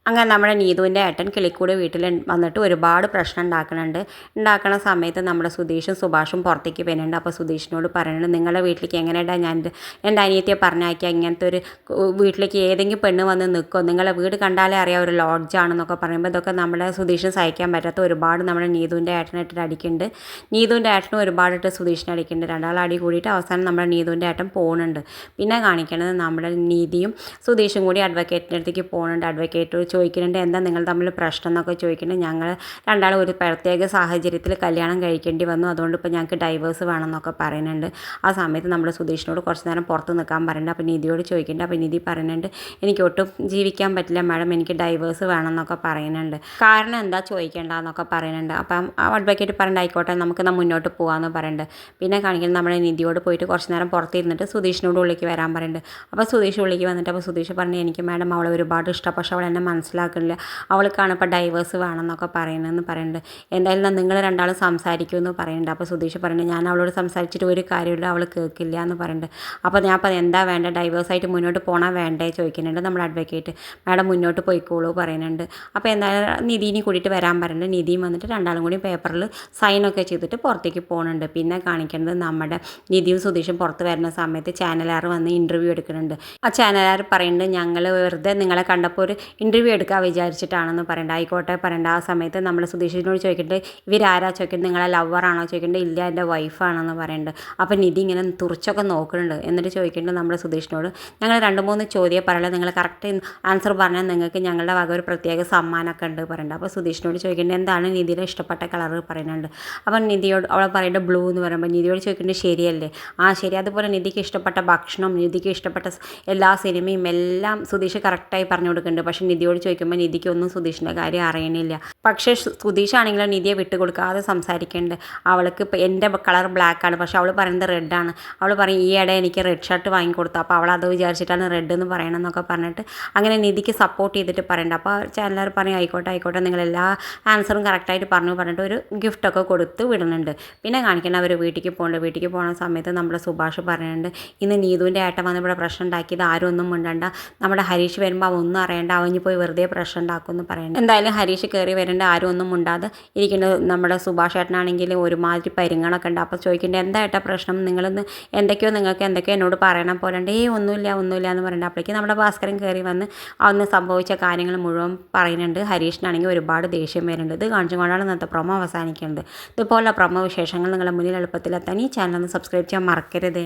അങ്ങനെ നമ്മുടെ നീതുവിൻ്റെ ഏട്ടൻ കിളിക്കൂട് വീട്ടിൽ വന്നിട്ട് ഒരുപാട് പ്രശ്നം ഉണ്ടാക്കുന്ന സമയത്ത് നമ്മുടെ സുധീഷും സുഭാഷും പുറത്തേക്ക് വരുന്നുണ്ട്. അപ്പോൾ സുധീഷിനോട് പറയുന്നുണ്ട്, നിങ്ങളുടെ വീട്ടിലേക്ക് എങ്ങനെയാണ് ഞാൻ എൻ്റെ അനിയത്തിയെ പറഞ്ഞയക്കുക, ഇങ്ങനത്തെ ഒരു വീട്ടിലേക്ക് ഏതെങ്കിലും പെണ്ണ് വന്ന് നിൽക്കുമോ, നിങ്ങളെ വീട് കണ്ടാലേ അറിയാം ഒരു ലോഡ്ജാണെന്നൊക്കെ പറയുമ്പോൾ ഇതൊക്കെ നമ്മുടെ സുധീഷിന് സഹിക്കാൻ പറ്റാത്ത ഒരുപാട് നമ്മുടെ നീതുവിൻ്റെ ഏട്ടനായിട്ട് അടിക്കുന്നുണ്ട്. നീതുവിൻ്റെ ഏട്ടനും ഒരുപാടിട്ട് സുധീഷിനെ അടിക്കുന്നുണ്ട്. രണ്ടാൾ അടി കൂടിയിട്ട് അവസാനം നമ്മുടെ നീതുവിൻ്റെ ഏട്ടൻ പോകുന്നുണ്ട്. പിന്നെ കാണിക്കുന്നത് നമ്മുടെ നീതിയും സുധീഷും കൂടി അഡ്വക്കേറ്റിൻ്റെ അടുത്തേക്ക് പോകുന്നുണ്ട്. അഡ്വക്കേറ്റ് ചോദിക്കുന്നുണ്ട്, എന്താ നിങ്ങൾ തമ്മിൽ പ്രശ്നം എന്നൊക്കെ ചോദിക്കുന്നുണ്ട്. ഞങ്ങൾ രണ്ടാളും ഒരു പ്രത്യേക സാഹചര്യത്തിൽ കല്യാണം കഴിക്കേണ്ടി വന്നു, അതുകൊണ്ട് ഇപ്പോൾ ഞങ്ങൾക്ക് ഡൈവേഴ്സ് വേണമെന്നൊക്കെ പറയുന്നുണ്ട്. ആ സമയത്ത് നമ്മുടെ സുധീഷിനോട് കുറച്ച് നേരം പുറത്ത് നിൽക്കാൻ പറയുന്നുണ്ട്. അപ്പോൾ നിധിയോട് ചോദിക്കുന്നുണ്ട്. അപ്പോൾ നിധി പറയുന്നുണ്ട്, എനിക്ക് ഒട്ടും ജീവിക്കാൻ പറ്റില്ല മാഡം, എനിക്ക് ഡൈവേഴ്സ് വേണമെന്നൊക്കെ പറയുന്നുണ്ട്. കാരണം എന്താ ചോദിക്കേണ്ടതെന്നൊക്കെ പറയുന്നുണ്ട്. അപ്പം അഡ്വക്കേറ്റ് പറയുന്നുണ്ട്, ആയിക്കോട്ടെ നമുക്ക് മുന്നോട്ട് പോകാമെന്ന് പറയുന്നുണ്ട്. പിന്നെ കാണിക്കുന്നത് നമ്മുടെ നിധിയോട് പോയിട്ട് കുറച്ച് നേരം പുറത്തിരുന്നിട്ട് സുധീഷിനോട് ഉള്ളിലേക്ക് വരാൻ പറയുന്നുണ്ട്. അപ്പോൾ സുധീഷ് ഉള്ളിലേക്ക് വന്നിട്ട് അപ്പോൾ സുധീഷ് പറഞ്ഞു, എനിക്ക് മാഡം അവളെ ഒരുപാട് ഇഷ്ടം, പക്ഷേ അവൾ എന്നെ മനസ്സിലാക്കുന്നില്ല, അവൾക്കാണ് ഇപ്പോൾ ഡൈവേഴ്സ് വേണമെന്നൊക്കെ പറയുന്നുണ്ട്. എന്തായാലും നിങ്ങൾ രണ്ടാളും സംസാരിക്കുമെന്ന് പറയുന്നുണ്ട്. അപ്പോൾ സുധീഷ് പറയുന്നുണ്ട്, ഞാൻ അവളോട് സംസാരിച്ചിട്ട് ഒരു കാര്യമില്ല, അവൾ കേൾക്കില്ല എന്ന് പറയുന്നുണ്ട്. അപ്പോൾ ഞാൻ അപ്പോൾ എന്താ വേണ്ട, ഡൈവേഴ്സായിട്ട് മുന്നോട്ട് പോകണം വേണ്ടേ ചോദിക്കുന്നുണ്ട് നമ്മുടെ അഡ്വക്കേറ്റ്. മാഡം മുന്നോട്ട് പോയിക്കോളൂ പറയുന്നുണ്ട്. അപ്പോൾ എന്തായാലും നിധിനെ കൂടിയിട്ട് വരാൻ പറയുന്നുണ്ട്. നിധിയും വന്നിട്ട് രണ്ടാളും കൂടി പേപ്പറിൽ സൈനൊക്കെ ചെയ്തിട്ട് പുറത്തേക്ക് പോകുന്നുണ്ട്. പിന്നെ കാണിക്കുന്നത് നമ്മുടെ നിധിയും സുധീഷും പുറത്ത് വരുന്ന സമയത്ത് ചാനലുകാർ വന്ന് ഇൻ്റർവ്യൂ എടുക്കുന്നുണ്ട്. ആ ചാനലുകാർ പറയുന്നുണ്ട്, ഞങ്ങൾ വെറുതെ നിങ്ങളെ കണ്ടപ്പോൾ ഒരു ഇൻ്റർവ്യൂ എടുക്കാൻ വിചാരിച്ചിട്ടാണെന്ന് പറയേണ്ടത്. ആയിക്കോട്ടെ പറയേണ്ട. ആ സമയത്ത് നമ്മൾ സുധീഷിനോട് ചോദിക്കേണ്ടത്, ഇവരാരാ ചോദിക്കേണ്ടത്, നിങ്ങളെ ലവറാണോ ചോദിക്കേണ്ടത്, ഇല്ല എൻ്റെ വൈഫാണെന്ന് പറയുന്നുണ്ട്. അപ്പോൾ നിധി ഇങ്ങനെ തുറച്ചൊക്കെ നോക്കുന്നുണ്ട്. എന്നിട്ട് ചോദിക്കേണ്ടത് നമ്മുടെ സുധീഷിനോട്, ഞങ്ങൾ 2-3 ചോദ്യം പറയല, നിങ്ങൾ കറക്റ്റ് ആൻസർ പറഞ്ഞാൽ നിങ്ങൾക്ക് ഞങ്ങളുടെ വക ഒരു പ്രത്യേക സമ്മാനമൊക്കെ ഉണ്ട് പറയുന്നുണ്ട്. അപ്പോൾ സുധീഷിനോട് ചോദിക്കേണ്ടത്, എന്താണ് നിധിയുടെ ഇഷ്ടപ്പെട്ട കളർ പറയുന്നുണ്ട്. അപ്പം നിധിയോട് അവളെ പറയേണ്ടത് ബ്ലൂ എന്ന് പറയുമ്പോൾ നിധിയോട് ചോദിക്കേണ്ടത് ശരിയല്ലേ, ആ ശരി. അതുപോലെ നിധിക്ക് ഇഷ്ടപ്പെട്ട ഭക്ഷണം, നിധിക്ക് ഇഷ്ടപ്പെട്ട എല്ലാ സിനിമയും എല്ലാം സുധീഷ് കറക്റ്റായി പറഞ്ഞു കൊടുക്കുന്നുണ്ട്. പക്ഷേ നിധിയോട് ചോദിക്കുമ്പോൾ നിധിക്കൊന്നും സുധീഷിൻ്റെ കാര്യം അറിയണില്ല. പക്ഷേ സുധീഷാണെങ്കിലും നിധിയെ വിട്ടുകൊടുക്കാതെ സംസാരിക്കുന്നുണ്ട്. അവൾക്ക് ഇപ്പോൾ എൻ്റെ കളർ ബ്ലാക്കാണ്, പക്ഷേ അവൾ പറയുന്നത് റെഡാണ്. അവൾ പറയും, ഈയിടെ എനിക്ക് റെഡ് ഷർട്ട് വാങ്ങിക്കൊടുത്തു, അപ്പോൾ അവൾ അത് വിചാരിച്ചിട്ടാണ് റെഡ് എന്ന് പറയണമെന്നൊക്കെ പറഞ്ഞിട്ട് അങ്ങനെ നിധിക്ക് സപ്പോർട്ട് ചെയ്തിട്ട് പറയുന്നുണ്ട്. അപ്പോൾ ചാനലുകാർ പറയും, ആയിക്കോട്ടെ നിങ്ങൾ എല്ലാ ആൻസറും കറക്റ്റായിട്ട് പറഞ്ഞിട്ട് ഒരു ഗിഫ്റ്റൊക്കെ കൊടുത്ത് വിടുന്നുണ്ട്. പിന്നെ കാണിക്കണം അവർ വീട്ടിലേക്ക് പോകുന്ന സമയത്ത് നമ്മുടെ സുഭാഷ് പറയുന്നുണ്ട്, ഇന്ന് നീതുവിൻ്റെ ഏട്ടൻ വന്ന് ഇവിടെ പ്രശ്നം ഉണ്ടാക്കിയത് ആരും ഒന്നും മിണ്ടണ്ട, നമ്മുടെ ഹരീഷ് വരുമ്പോൾ അവൻ ഒന്നും അറിയണ്ട, അവന് പോയി വെറുതെ പ്രശ്നം ഉണ്ടാക്കുമെന്ന് പറയുന്നുണ്ട്. എന്തായാലും ഹരീഷ് കയറി വരേണ്ട, ആരും ഒന്നും മിണ്ടാതെ ഇരിക്കുന്നത്. നമ്മുടെ സുഭാഷ് ഏട്ടനാണെങ്കിൽ ഒരുമാതിരി പരിങ്ങളൊക്കെ ഉണ്ട്. അപ്പോൾ ചോദിക്കേണ്ടത്, എന്താ ഏട്ടാ പ്രശ്നം, നിങ്ങളിന്ന് നിങ്ങൾക്ക് എന്തൊക്കെയോ എന്നോട് പറയണം പോലെ ഉണ്ട്. ഒന്നുമില്ല എന്ന് പറയുന്നുണ്ട്. അപ്പോഴേക്കും നമ്മുടെ ഭാസ്കരൻ കയറി വന്ന് അന്ന് സംഭവിച്ച കാര്യങ്ങൾ മുഴുവൻ പറയുന്നുണ്ട്. ഹരീഷിനാണെങ്കിൽ ഒരുപാട് ദേഷ്യം വരുന്നുണ്ട്. ഇത് കാണിച്ചുകൊണ്ടാണ് ഇന്നത്തെ പ്രൊമോ അവസാനിക്കുന്നത്. ഇതുപോലുള്ള പ്രൊമോ വിശേഷങ്ങൾ നിങ്ങളുടെ മുന്നിൽ എളുപ്പത്തിലെത്താൻ ഈ ചാനൽ ഒന്ന് സബ്സ്ക്രൈബ് ചെയ്യാൻ മറക്കരുത്.